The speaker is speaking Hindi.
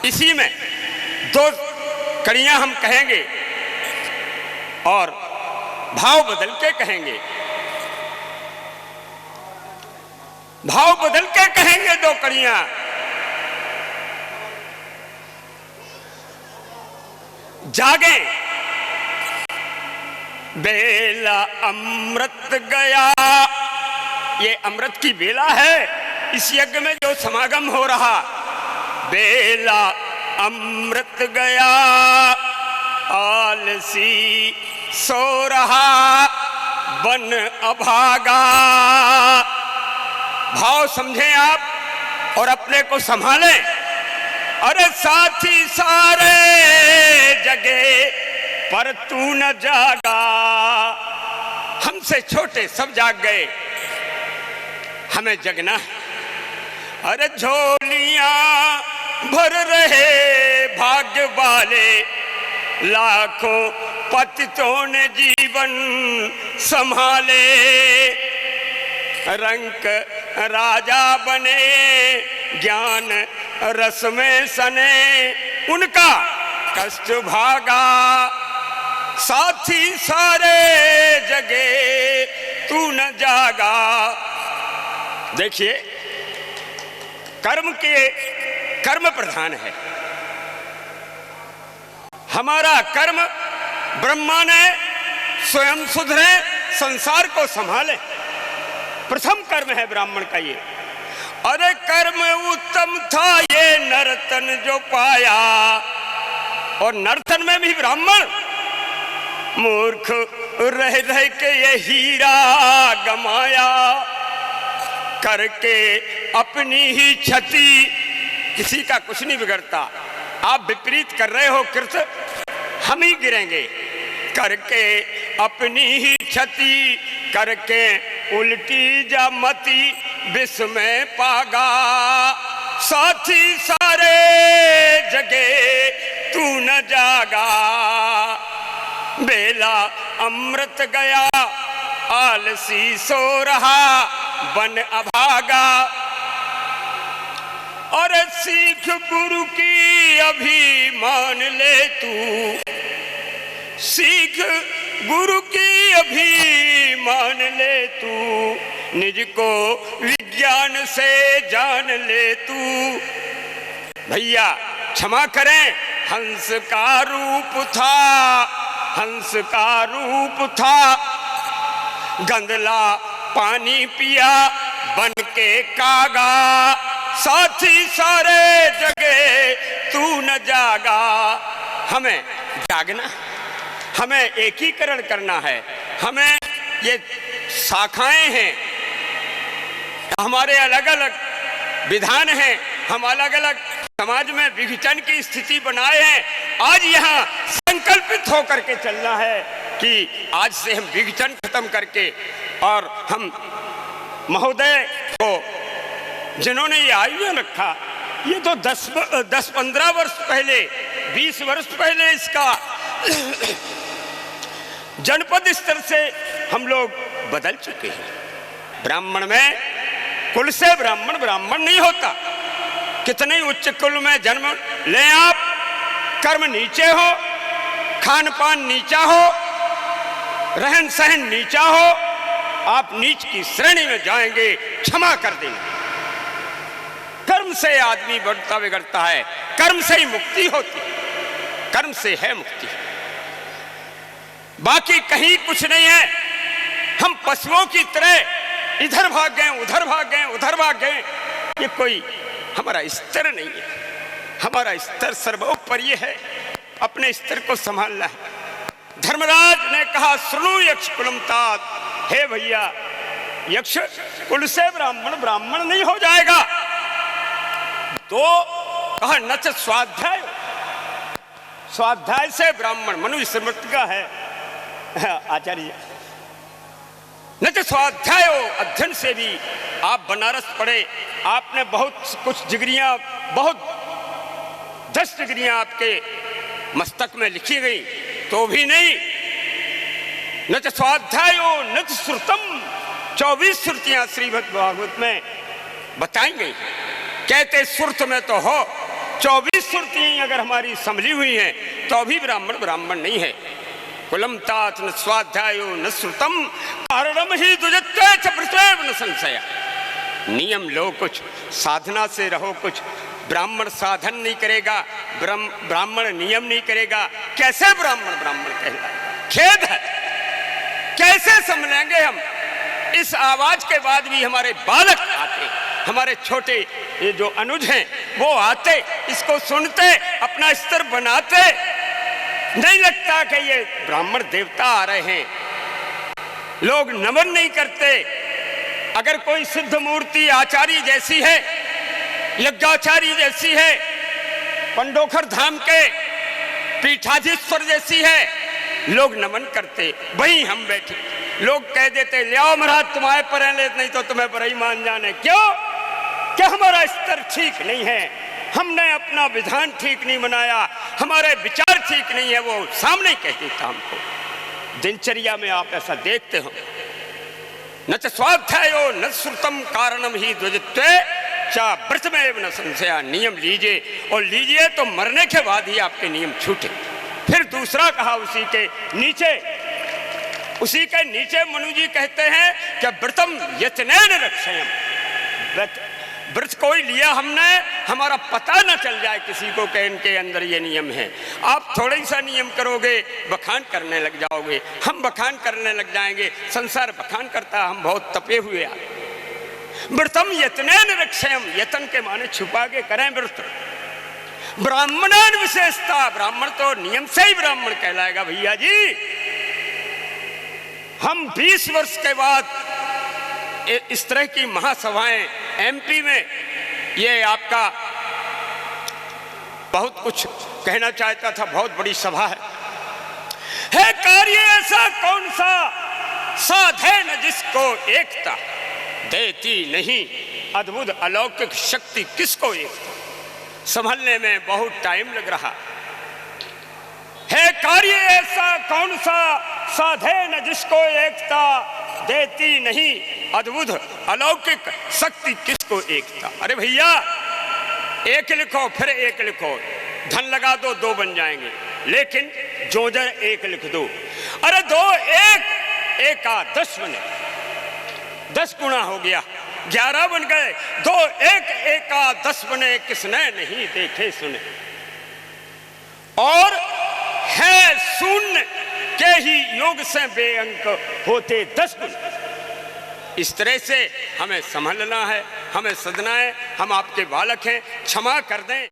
इसी में दो कड़ियां हम कहेंगे और भाव बदल के कहेंगे, भाव बदल के कहेंगे दो कड़ियां। जागे बेला अमृत गया, ये अमृत की बेला है इस यज्ञ में जो समागम हो रहा। बेला अमृत गया आलसी सो रहा बन अभागा। भाव समझें आप और अपने को संभालें। अरे साथी सारे जगे पर तू न जागा। हमसे छोटे सब जाग गए, हमें जगना है। अरे झोलियां भर रहे भाग्य वाले, लाखों पतितों ने जीवन संभाले। रंक राजा बने ज्ञान रस में सने, उनका कष्ट भागा। साथी सारे जगे तू न जागा। देखिए कर्म प्रधान है हमारा कर्म। ब्रह्मा ने स्वयं सुधरे संसार को संभाले, प्रथम कर्म है ब्राह्मण का ये। अरे कर्म उत्तम था ये नर्तन जो पाया, और नर्तन में भी ब्राह्मण मूर्ख रह रह के ये हीरा गमाया। करके अपनी ही क्षति, किसी का कुछ नहीं बिगड़ता। आप विपरीत कर रहे हो कृत, हम ही गिरेंगे। करके अपनी ही क्षति, करके उल्टी जामती विष में पागा। साथी सारे जगे तू न जागा। बेला अमृत गया आलसी सो रहा बन अभागा। और सीख गुरु की अभी मान ले तू, सीख गुरु की अभी मान ले तू। निज को विज्ञान से जान ले तू। भैया क्षमा करें, हंस का रूप था, हंस का रूप था। गंदला पानी पिया बन के कागा। साथी सारे जगे तू न जागा। हमें जागना, हमें एकीकरण करना है। हमें ये शाखाएं हैं, हमारे अलग अलग विधान हैं, हम अलग अलग समाज में विघटन की स्थिति बनाए हैं। आज यहाँ संकल्पित होकर के चलना है कि आज से हम विघटन खत्म करके, और हम महोदय को जिन्होंने ये आयोजन रखा, ये तो 10-15 वर्ष पहले, 20 वर्ष पहले इसका जनपद स्तर से हम लोग बदल चुके हैं। ब्राह्मण में कुल से ब्राह्मण ब्राह्मण नहीं होता। कितने ही उच्च कुल में जन्म ले आप, कर्म नीचे हो, खान पान नीचा हो, रहन सहन नीचा हो, आप नीच की श्रेणी में जाएंगे। क्षमा कर देंगे। कर्म से आदमी बढ़ता बिगड़ता है, कर्म से ही मुक्ति होती है, कर्म से है मुक्ति, बाकी कहीं कुछ नहीं है। हम पशुओं की तरह इधर भाग गए, उधर भाग गए, उधर भाग गए। ये कोई हमारा स्तर नहीं है। हमारा स्तर सर्वोपरि है, अपने स्तर को संभालना है। धर्मराज ने कहा सुनो यक्ष कुलम तात। हे भैया, यक्ष कुल से ब्राह्मण ब्राह्मण नहीं हो जाएगा। तो कहा नच स्वाध्याय, स्वाध्याय से ब्राह्मण, मनु स्मृति का है आचार्य। न तो स्वाध्याय अध्ययन से भी आप बनारस पढ़े, आपने बहुत कुछ डिग्रियां, बहुत 10 डिग्रियां आपके मस्तक में लिखी गई, तो भी नहीं। न तो स्वाध्याय न तो श्रुतम, 24 श्रुतियां श्रीमद् भागवत में बताई गई। कहते सुरत में तो हो, 24 श्रुतियां अगर हमारी संभली हुई हैं तो भी ब्राह्मण ब्राह्मण नहीं है। कुलम तात न स्वाध्यायो न श्रुतम कारणम ही दुजत्वे च प्रत्येव न संशय। नियम लो कुछ, साधना से रहो कुछ। ब्राह्मण साधन नहीं करेगा, ब्राह्मण नियम नहीं करेगा, कैसे ब्राह्मण ब्राह्मण कहलाएगा? खेद है, कैसे संभलेंगे हम? इस आवाज के बाद भी हमारे बालक आते, हमारे छोटे ये जो अनुज हैं वो आते, इसको सुनते, अपना स्तर बनाते। नहीं लगता कि ये ब्राह्मण देवता आ रहे हैं। लोग नमन नहीं करते। अगर कोई सिद्ध मूर्ति आचार्य जैसी है, यज्ञाचार्य जैसी है, पंडोखर धाम के पीठाधीश्वर जैसी है, लोग नमन करते। वहीं हम बैठे, लोग कह देते ले आओ महाराज तुम्हारे पर ले, नहीं तो तुम्हें पर ही मान जाने। क्यों? कि हमारा स्तर ठीक नहीं है, हमने अपना विधान ठीक नहीं बनाया, हमारे विचार ठीक नहीं है। वो सामने कह देता हमको। दिनचर्या में आप ऐसा देखते हो। न च स्वाध्यायो न श्रुतम कारणम ही द्विजत्वे चा व्रतमेव न संशय। नियम लीजिए, और लीजिए तो मरने के बाद ही आपके नियम छूटे। फिर दूसरा कहा उसी के नीचे मनु जी कहते हैं कि व्रतम यत्नेन रक्षयम। व्रत कोई लिया हमने, हमारा पता न चल जाए किसी को कि इनके अंदर ये नियम है। आप थोड़ा सा नियम करोगे, बखान करने लग जाओगे, हम बखान करने लग जाएंगे, संसार बखान करता, हम बहुत तपे हुए आ। व्रतम यत्नेन रक्षयम, यतन के माने छुपा के करें व्रत। ब्राह्मणान विशेषता, ब्राह्मण तो नियम से ही ब्राह्मण कहलाएगा भैया जी। हम 20 वर्ष के बाद इस तरह की महासभाएं एमपी में, ये आपका बहुत कुछ कहना चाहता था, बहुत बड़ी सभा है कार्य ऐसा कौन सा साधे न जिसको एकता, देती नहीं अद्भुत अलौकिक शक्ति किसको एकता। संभलने में बहुत टाइम लग रहा है। कार्य ऐसा कौन सा साधे न जिसको एकता, देती नहीं अद्भुत अलौकिक शक्ति किसको एकता। अरे भैया एक लिखो फिर एक लिखो, धन लगा दो, 2 बन जाएंगे, लेकिन जोजर एक लिख दो। अरे 2 1 एका 10 बने, 10 गुना हो गया, 11 बन गए। 2 1 एका 10 बने, किसने नहीं देखे सुने। और है शून्य के ही योग से बेअंक होते 10 गुण। इस तरह से हमें संभलना है, हमें सदना है। हम आपके बालक हैं, क्षमा कर दें।